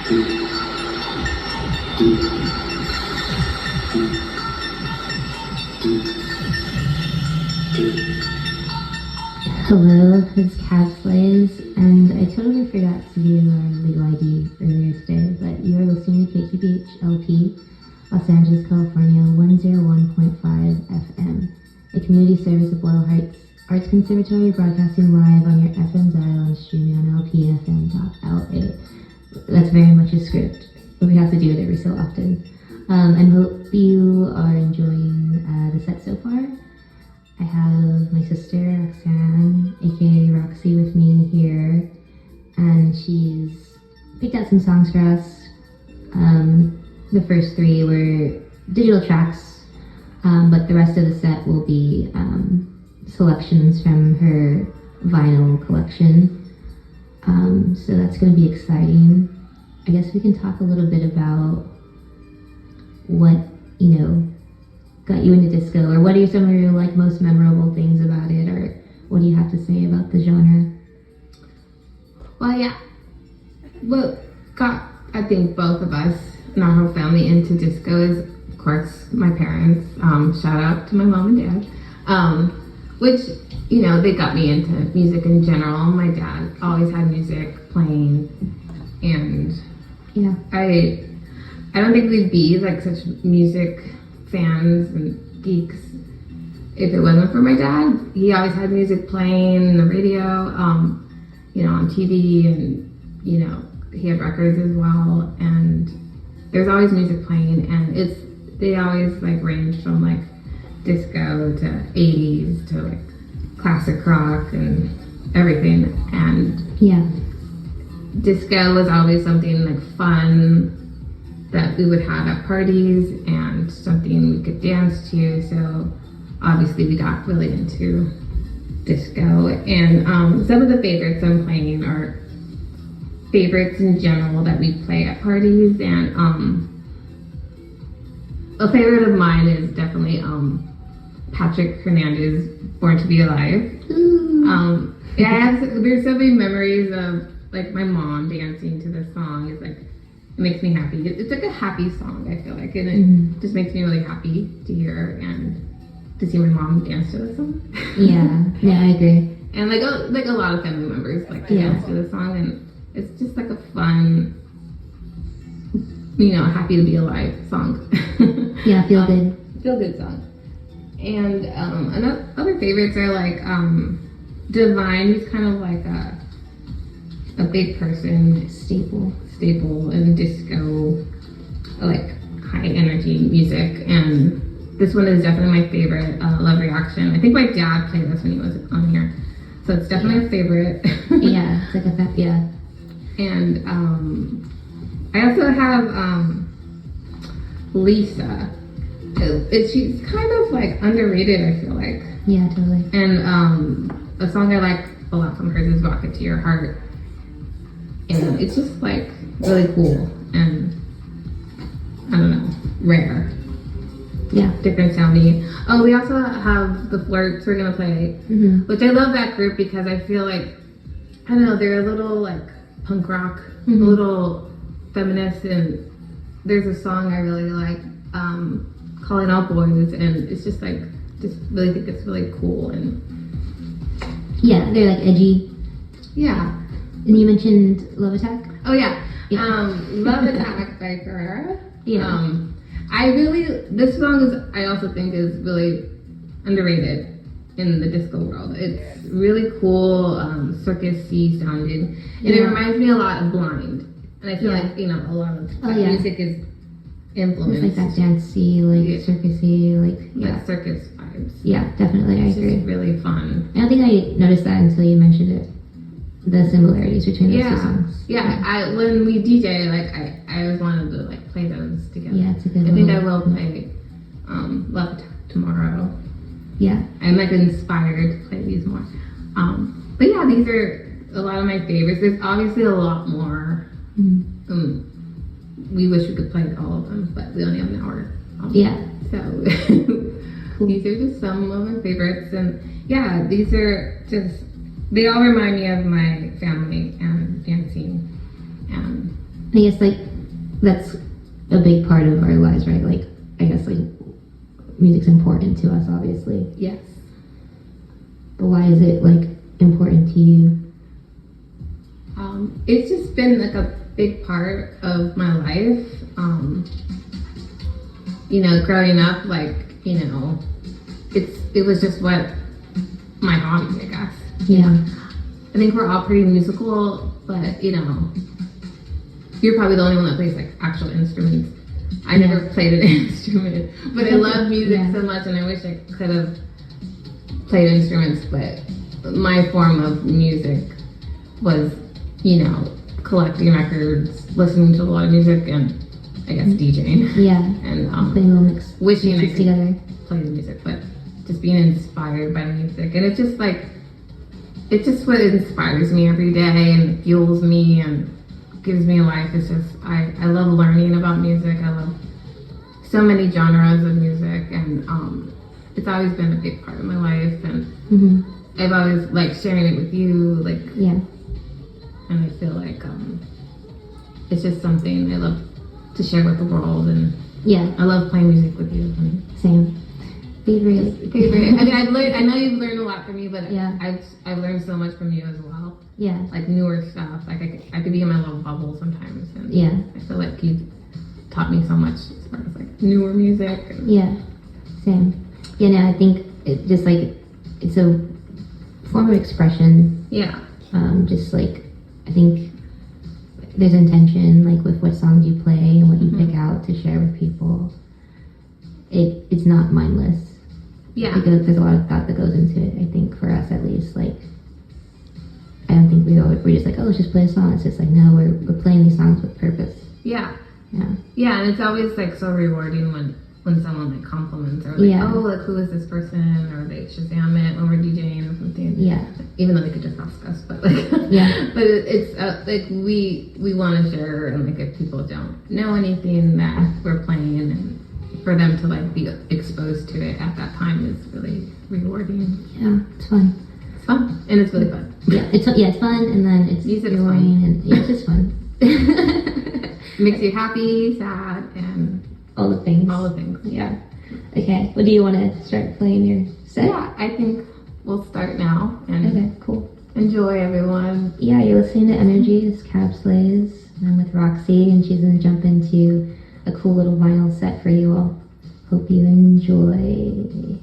Hello, it's Cat Slays, and I totally forgot to do our legal ID earlier today, but you are listening to KQBH LP, Los Angeles, California, 101.5 FM, a community service of Boyle Heights Arts Conservatory, broadcasting live on your FM dial and streaming on lpfm.la. That's very much a script, but we have to do it every so often. I hope you are enjoying the set so far. I have my sister, Roxanne, aka Roxy, with me here, and she's picked out some songs for us. The first three were digital tracks, but the rest of the set will be selections from her vinyl collection. So that's going to be exciting. I guess we can talk a little bit about what, got you into disco, or what are some of your most memorable things about it, or what do you have to say about the genre? Well, yeah, what got, I think, both of us and our whole family into disco is, of course, my parents. Shout out to my mom and dad, which, they got me into music in general. My dad always had music playing, and Yeah. I don't think we'd be such music fans and geeks if it wasn't for my dad. He always had music playing, the radio, on TV, and he had records as well, and there's always music playing, and they always range from disco to 80s to classic rock and everything, and Yeah. disco was always something fun that we would have at parties and something we could dance to. So obviously we got really into disco, and some of the favorites I'm playing are favorites in general that we play at parties, and a favorite of mine is definitely Patrick Hernandez, Born to Be Alive. There's so many memories of my mom dancing to this song. It makes me happy. It's a happy song, I feel like, and it just makes me really happy to hear and to see my mom dance to the song. Yeah, I agree. And a lot of family members dance to the song, and it's just a fun, happy to be alive song. Yeah, feel good. Feel good song. And other favorites are Divine. He's kind of a big person, staple in disco, high energy music, and this one is definitely my favorite. Love Reaction. I think my dad played this when he was on here, so it's definitely a favorite. Yeah, it's yeah. And I also have Lisa. She's kind of underrated, I feel like. Yeah, totally. And a song I like a lot from hers is Rocket to Your Heart, and it's just really cool and I don't know, rare. Yeah. Different sounding. Oh, we also have the Flirts we're gonna play, which I love that group because I feel I don't know, they're a little punk rock, a little feminist, and there's a song I really like, Calling Out Boys, and it's just really think it's really cool, and yeah, they're edgy. Yeah. And you mentioned Love Attack? Oh yeah. Yeah. Love Attack by Ferrara. Yeah. This song I also think is really underrated in the disco world. It's really cool, circus-y sounding, and it reminds me a lot of Blind. And I feel a lot of that music is influenced. It's that dancey, circusy, circus vibes. Yeah, definitely, I agree. It's really fun. I don't think I noticed that until you mentioned it. The similarities between those two songs. Yeah. When we DJ, I always wanted to play those together. Yeah, it's a good one. I think I will play Love Attack tomorrow. Yeah. I'm inspired to play these more. But yeah, these are a lot of my favorites. There's obviously a lot more. We wish we could play all of them, but we only have an hour. Yeah. So these are just some of my favorites, and yeah, these are just, they all remind me of my family and dancing, and I guess like that's a big part of our lives, right? Like I guess like music's important to us, obviously. Yes. But why is it like important to you? It's just been like a big part of my life. You know, growing up, like, you know, it was just what my hobby, I guess. Yeah. I think we're all pretty musical, but you know, you're probably the only one that plays like actual instruments. I never played an instrument, but I love music so much, and I wish I could have played instruments. But my form of music was, you know, collecting records, listening to a lot of music, and I guess DJing. Yeah. And playing little mix wishing I could together. play the music, but just being inspired by music, and it's just like, it's just what inspires me every day and fuels me and gives me life. It's just, I love learning about music. I love so many genres of music, and it's always been a big part of my life, and I've always liked sharing it with you, like, and I feel like it's just something I love to share with the world, and I love playing music with you. And Same. Favorite. I mean, I know you've learned a lot from me, but I've learned so much from you as well. Yeah. Like newer stuff. Like I could be in my little bubble sometimes, and I feel like you've taught me so much as far as like newer music. And Same. Yeah. No, I think it just like it's a form of expression. Yeah. Just like I think there's intention, like with what songs you play and what you pick out to share with people. It's not mindless. Yeah. Because there's a lot of thought that goes into it, I think, for us at least. Like, I don't think we're just like, oh, let's just play a song. It's just like, no, we're playing these songs with purpose. Yeah. Yeah. Yeah, and it's always like so rewarding when someone like compliments or like, oh, like who is this person, or they Shazam it when we're DJing or something. Yeah. Even though they could just ask us, but like, but it's like we want to share, and like if people don't know anything that we're playing, and for them to like be exposed to it at that time is really rewarding. Yeah, it's fun. It's fun, and it's really fun. It's fun, and then it's rewarding, and it's just fun. Makes you happy, sad, and all the things. All the things. Yeah. Okay. Well, do you want to start playing your set? Yeah, I think we'll start now. And okay. Cool. Enjoy, everyone. Yeah, you're listening to Energy. This is Cab Slays. I'm with Roxy, and she's gonna jump into a cool little vinyl set for you all. Hope you enjoy.